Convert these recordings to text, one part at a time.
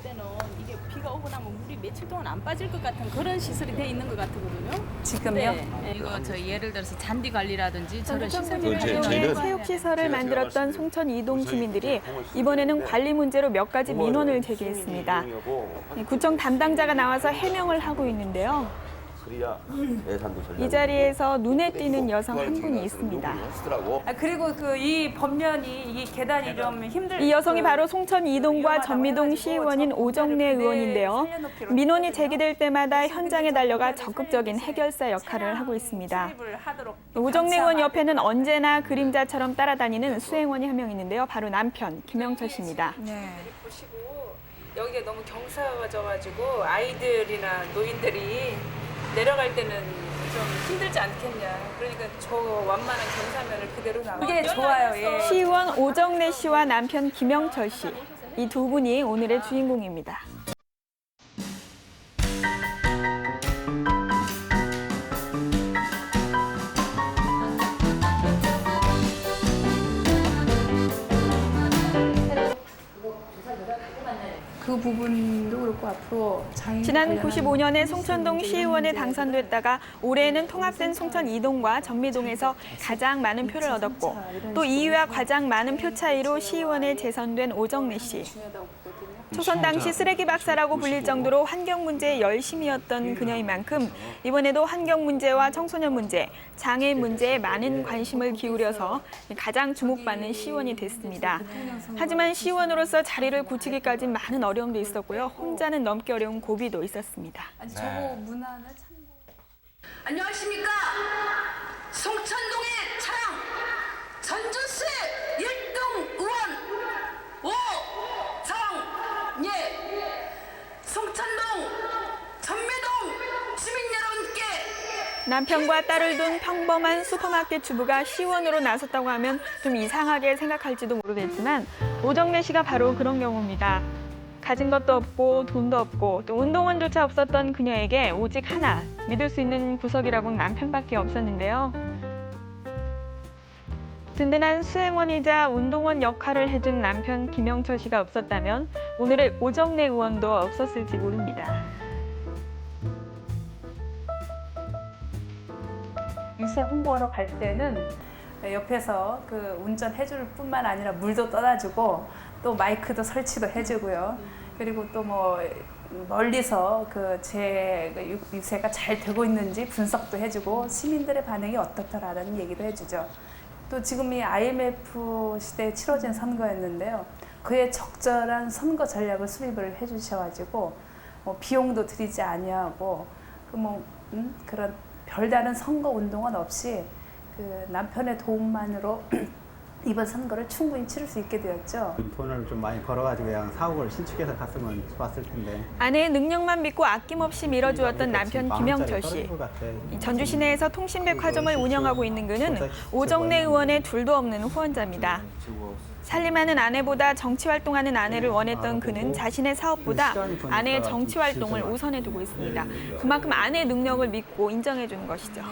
때는 이게 비가 오고 나면 물이 며칠 동안 안 빠질 것 같은 그런 시설이 돼 있는 것 같거든요. 지금요? 네. 이거 저 예를 들어서 잔디 관리라든지 저런 시설이 이용해 체육시설을 만들었던 송천 이동 주민들이 이번에는 관리 문제로 몇 가지 민원을 제기했습니다. 구청 담당자가 나와서 해명을 하고 있는데요. 이 자리에서 눈에 띄는 여성 한 분이 있습니다. 그리고 그 이 벽면이 이 계단이 좀 힘들. 이 여성이 바로 송천 이동과 전미동 시의원인 오정래 의원인데요. 민원이 제기될 때마다 현장에 달려가 적극적인 해결사 역할을 하고 있습니다. 오정래 의원 옆에는 언제나 그림자처럼 따라다니는 수행원이 한 명 있는데요. 바로 남편 김영철 씨입니다. 네. 보시고 여기가 너무 경사져가지고 아이들이나 노인들이 내려갈 때는 좀 힘들지 않겠냐. 그러니까 저 완만한 경사면을 그대로 나와. 그게 좋아요. 예. 시의원 오정래 씨와 남편 김영철 씨. 이 두 분이 오늘의 주인공입니다. 그 부분도 그렇고 앞으로 장애인 지난 관련한 95년에 송천동 시의원에 당선됐다가 올해에는 통합된 송천 이동과 전미동에서 가장 많은 표를 얻었고 또 2위와 가장 많은 표 차이로 시의원에 재선된 오정래 씨. 초선 당시 쓰레기 박사라고 불릴 정도로 환경 문제에 열심이었던 그녀인 만큼 이번에도 환경 문제와 청소년 문제, 장애인 문제에 많은 관심을 기울여서 가장 주목받는 시의원이 됐습니다. 하지만 시의원으로서 자리를 굳히기까지 많은 어려움도 있었고요. 혼자는 넘기 어려운 고비도 있었습니다. 아니 저거 문화는 참. 안녕하십니까? 송천동의 차량 전주시 1등 의원 오정예 송천동 전미동 주민 여러분께 남편과 딸을 둔 평범한 슈퍼마켓 주부가 시의원으로 나섰다고 하면 좀 이상하게 생각할지도 모르겠지만 오정래 씨가 바로 그런 경우입니다. 가진 것도 없고 돈도 없고 또 운동원조차 없었던 그녀에게 오직 하나 믿을 수 있는 구석이라고는 남편밖에 없었는데요. 든든한 수행원이자 운동원 역할을 해준 남편 김영철 씨가 없었다면 오늘의 오정래 의원도 없었을지 모릅니다. 유세 홍보하러 갈 때는 옆에서 그 운전해줄 뿐만 아니라 물도 떠다주고 또 마이크도 설치도 해주고요. 그리고 또 뭐 멀리서 그 제 유세가 잘 되고 있는지 분석도 해주고 시민들의 반응이 어떻더라라는 얘기도 해주죠. 또 지금 이 IMF 시대에 치러진 선거였는데요. 그에 적절한 선거 전략을 수립을 해주셔가지고 비용도 들이지 아니하고 그런 별다른 선거 운동은 없이 그 남편의 도움만으로 이번 선거를 충분히 치를 수 있게 되었죠. 돈을 좀 많이 벌어가지고 그냥 사옥을 신축해서 갔으면 좋았을 텐데. 아내의 능력만 믿고 아낌없이 밀어주었던 남편 김영철 씨. 전주 시내에서 통신백화점을 운영하고 있는 그는 오정래 의원의 둘도 없는 후원자입니다. 살림하는 아내보다 정치활동하는 아내를 원했던 그는 자신의 사업보다 아내의 정치활동을 우선해 두고 있습니다. 그만큼 아내의 능력을 믿고 인정해 주는 것이죠.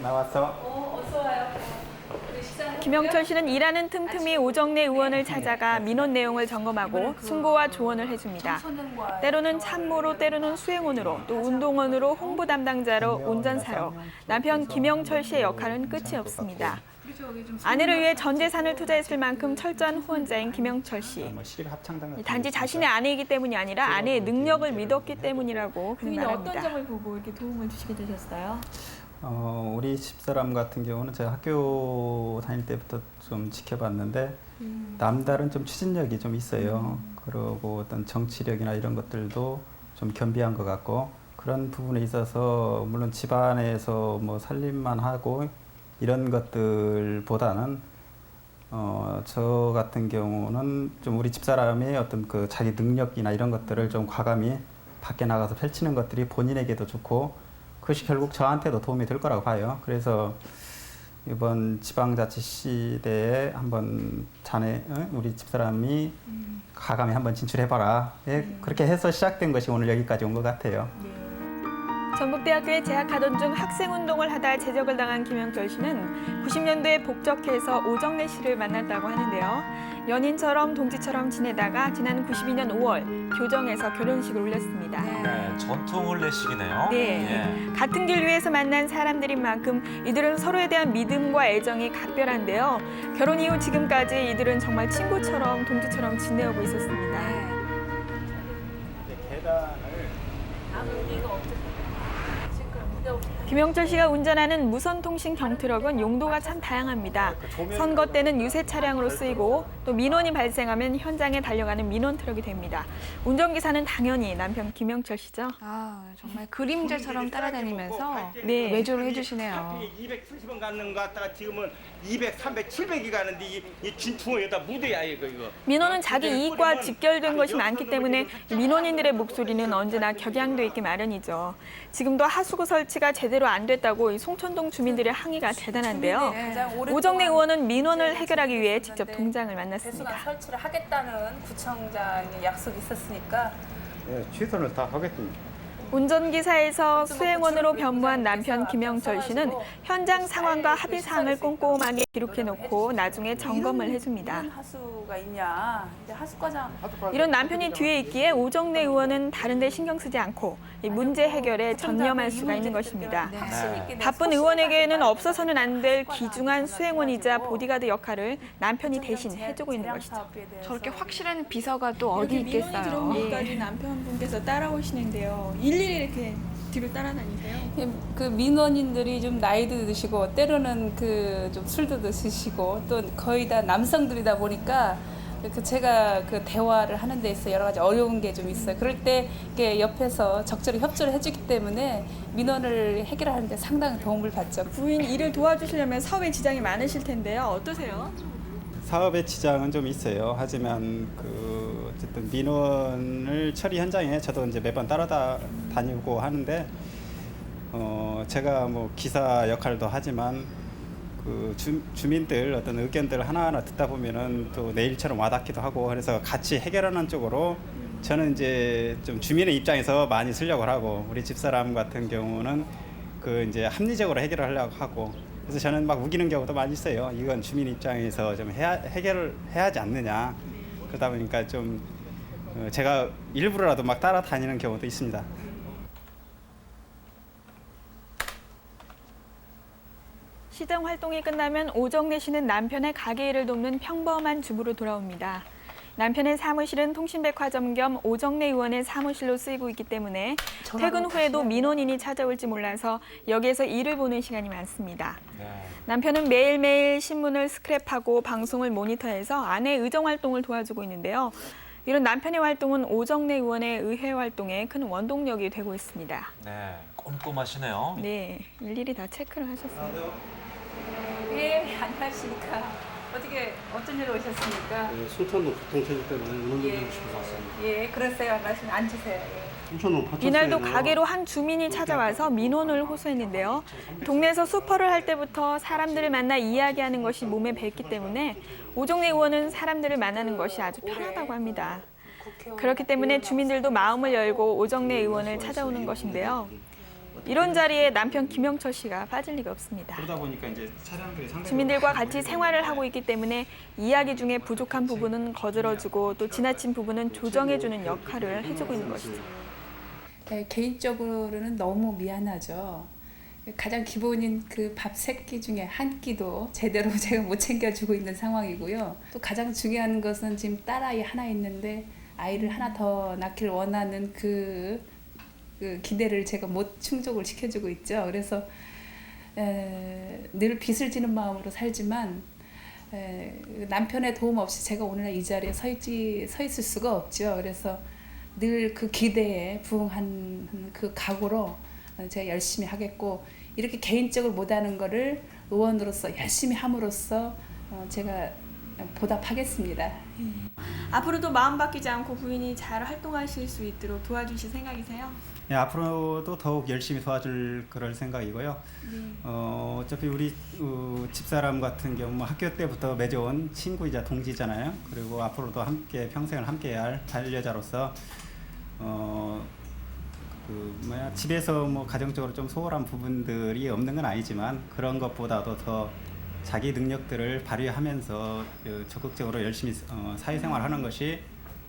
나왔어. 김영철 씨는 일하는 틈틈이 오정래 의원을 찾아가 민원 내용을 점검하고 충고와 조언을 해줍니다. 때로는 참모로, 때로는 수행원으로, 또 운동원으로, 홍보 담당자로, 운전사로 남편 김영철 씨의 역할은 끝이 없습니다. 아내를 위해 전 재산을 투자했을 만큼 철저한 후원자인 김영철 씨. 단지 자신의 아내이기 때문이 아니라 아내의 능력을 믿었기 때문이라고 그는 말합니다. 어떤 점을 보고 이렇게 도움을 주시게 되셨어요? 우리 집사람 같은 경우는 제가 학교 다닐 때부터 좀 지켜봤는데 남다른 좀 추진력이 좀 있어요. 그리고 어떤 정치력이나 이런 것들도 좀 겸비한 것 같고 그런 부분에 있어서 물론 집안에서 뭐 살림만 하고 이런 것들보다는 저 같은 경우는 좀 우리 집사람의 어떤 그 자기 능력이나 이런 것들을 좀 과감히 밖에 나가서 펼치는 것들이 본인에게도 좋고 그것이 결국 저한테도 도움이 될 거라고 봐요. 그래서 이번 지방자치 시대에 한번 우리 집사람이 과감히 한번 진출해봐라. 그렇게 해서 시작된 것이 오늘 여기까지 온 것 같아요. 전북대학교에 재학하던 중 학생운동을 하다 제적을 당한 김영철 씨는 90년대에 복적해서 오정래 씨를 만났다고 하는데요. 연인처럼 동지처럼 지내다가 지난 92년 5월 교정에서 결혼식을 올렸습니다. 네, 전통 혼례식이네요. 네. 예. 같은 길 위에서 만난 사람들인 만큼 이들은 서로에 대한 믿음과 애정이 각별한데요. 결혼 이후 지금까지 이들은 정말 친구처럼 동지처럼 지내오고 있었습니다. 김영철 씨가 운전하는 무선통신 경트럭은 용도가 참 다양합니다. 선거 때는 유세 차량으로 쓰이고 또 민원이 발생하면 현장에 달려가는 민원 트럭이 됩니다. 운전기사는 당연히 남편 김영철 씨죠. 아, 정말 그림자처럼 따라다니면서 네. 외조를 해주시네요. 270원 가는 거 갖다가 지금은 200, 300, 700이 가는데 이 진퉁은 여기다 무대야 이거. 민원은 자기 이익과 직결된 것이 많기 때문에 민원인들의 목소리는 언제나 격양돼 있기 마련이죠. 지금도 하수구 설치가 제대로 안 됐다고 이 송천동 주민들의 항의가 대단한데요. 오정래 의원은 민원을 해결하기 위해 직접 동장을 만났습니다. 배수관 설치를 하겠다는 구청장의 약속이 있었으니까 예, 최선을 다 하겠습니다. 운전기사에서 수행원으로 변모한 남편 김영철 씨는 현장 상황과 합의 사항을 꼼꼼하게 기록해놓고 나중에 점검을 해줍니다. 이런 하수가 있냐? 이제 하수과장 이런 남편이 뒤에 있기에 오정래 의원은 다른 데 신경 쓰지 않고 이 문제 해결에 전념할 수가 있는 것입니다. 바쁜 의원에게는 없어서는 안 될 귀중한 수행원이자 보디가드 역할을 남편이 대신 해주고 있는 것이죠. 저렇게 확실한 비서가 또 어디 있겠어요. 여기까지 남편분께서 따라오시는데요. 일일이 이렇게 뒤로 따라다니세요? 그 민원인들이 좀 나이도 드시고 때로는 그 좀 술도 드시고 또 거의 다 남성들이다 보니까 그 제가 그 대화를 하는 데 있어 여러 가지 어려운 게 좀 있어요. 그럴 때 이게 옆에서 적절히 협조를 해주기 때문에 민원을 해결하는 데 상당히 도움을 받죠. 부인 일을 도와주시려면 사업에 지장이 많으실 텐데요. 어떠세요? 사업의 지장은 좀 있어요. 하지만 그 어쨌든 민원을 처리 현장에 저도 이제 매번 따라다니고 하는데 제가 뭐 기사 역할도 하지만 그 주민들 어떤 의견들 하나하나 듣다 보면은 또 내 일처럼 와닿기도 하고 그래서 같이 해결하는 쪽으로 저는 이제 좀 주민의 입장에서 많이 쓰려고 하고 우리 집사람 같은 경우는 그 이제 합리적으로 해결을 하려고 하고 그래서 저는 막 우기는 경우도 많이 있어요. 이건 주민 입장에서 좀 해결을 해야 하지 않느냐. 그러다 보니까 좀 제가 일부러라도 막 따라다니는 경우도 있습니다. 시장 활동이 끝나면 오정래 씨는 남편의 가게 일을 돕는 평범한 주부로 돌아옵니다. 남편의 사무실은 통신백화점 겸 오정래 의원의 사무실로 쓰이고 있기 때문에 퇴근 후에도 민원인이 찾아올지 몰라서 여기에서 일을 보는 시간이 많습니다. 네. 남편은 매일매일 신문을 스크랩하고 방송을 모니터해서 아내 의정 활동을 도와주고 있는데요. 이런 남편의 활동은 오정래 의원의 의회 활동에 큰 원동력이 되고 있습니다. 네, 꼼꼼하시네요. 네, 일일이 다 체크를 하셨어요. 예, 안녕하십니까. 어떻게 어쩐 일로 오셨습니까? 순천동 교통체증 때문에 의논 좀 해주시고 왔습니다. 예, 그러세요. 말씀 앉으세요. 예. 순천동 파천세에는 이날도 가게로 한 주민이 찾아와서 민원을 호소했는데요. 동네에서 수퍼를 할 때부터 사람들을 만나 이야기하는 것이 몸에 뱄기 때문에 오정래 의원은 사람들을 만나는 것이 아주 편하다고 합니다. 그렇기 때문에 주민들도 마음을 열고 오정래 의원을 찾아오는 것인데요. 이런 자리에 남편 김영철 씨가 빠질 리가 없습니다. 그러다 보니까 이제 차량들이 상당히 주민들과 같이 생활을 하고 있기 때문에 이야기 중에 부족한 부분은 거들어주고 또 지나친 부분은 조정해주는 역할을 해주고 있는 것이죠. 네, 개인적으로는 너무 미안하죠. 가장 기본인 그 밥 세 끼 중에 한 끼도 제대로 제가 못 챙겨주고 있는 상황이고요. 또 가장 중요한 것은 지금 딸아이 하나 있는데 아이를 하나 더 낳기를 원하는 그 기대를 제가 못 충족을 시켜주고 있죠. 그래서 늘 빚을 지는 마음으로 살지만 남편의 도움 없이 제가 오늘날 이 자리에 서 있을 수가 없죠. 그래서 늘 그 기대에 부응한 그 각오로 제가 열심히 하겠고 이렇게 개인적으로 못하는 거를 의원으로서 열심히 함으로써 제가 보답하겠습니다. 앞으로도 마음 바뀌지 않고 부인이 잘 활동하실 수 있도록 도와주실 생각이세요? 예, 앞으로도 더욱 열심히 도와줄 그럴 생각이고요. 어차피 우리 집사람 같은 경우 뭐 학교 때부터 맺어온 친구이자 동지잖아요. 그리고 앞으로도 함께 평생을 함께할 반려자로서 집에서 뭐 가정적으로 좀 소홀한 부분들이 없는 건 아니지만 그런 것보다도 더 자기 능력들을 발휘하면서 적극적으로 열심히 사회생활하는 것이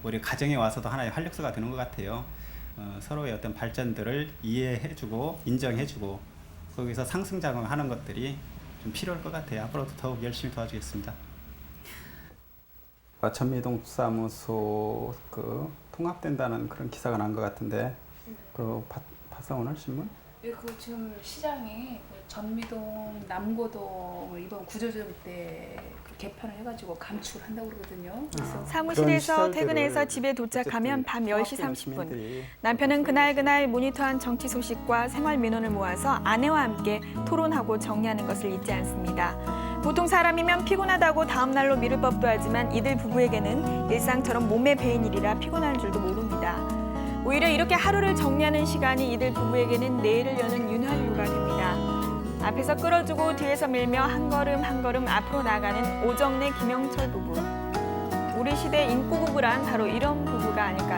우리 가정에 와서도 하나의 활력소가 되는 것 같아요. 서로의 어떤 발전들을 이해해주고 인정해주고 거기서 상승작용하는 것들이 좀 필요할 것 같아요. 앞으로도 더욱 열심히 도와주겠습니다. 전미동 사무소 통합된다는 그런 기사가 난 것 같은데 봤어 오늘 신문? 예, 그 지금 시장이 전미동, 남고동 이번 구조조정 때 개편을 해가지고 감축을 한다고 그러거든요. 그래서 사무실에서 퇴근해서 집에 도착하면 밤 10시 30분. 남편은 그날 모니터한 정치 소식과 생활 민원을 모아서 아내와 함께 토론하고 정리하는 것을 잊지 않습니다. 보통 사람이면 피곤하다고 다음 날로 미룰 법도 하지만 이들 부부에게는 일상처럼 몸에 배인 일이라 피곤할 줄도 모릅니다. 오히려 이렇게 하루를 정리하는 시간이 이들 부부에게는 내일을 여는 윤활유가 됩니다. 앞에서 끌어주고 뒤에서 밀며 한 걸음 앞으로 나가는 오정래 김영철 부부. 우리 시대 인꼬 부부란 바로 이런 부부가 아닐까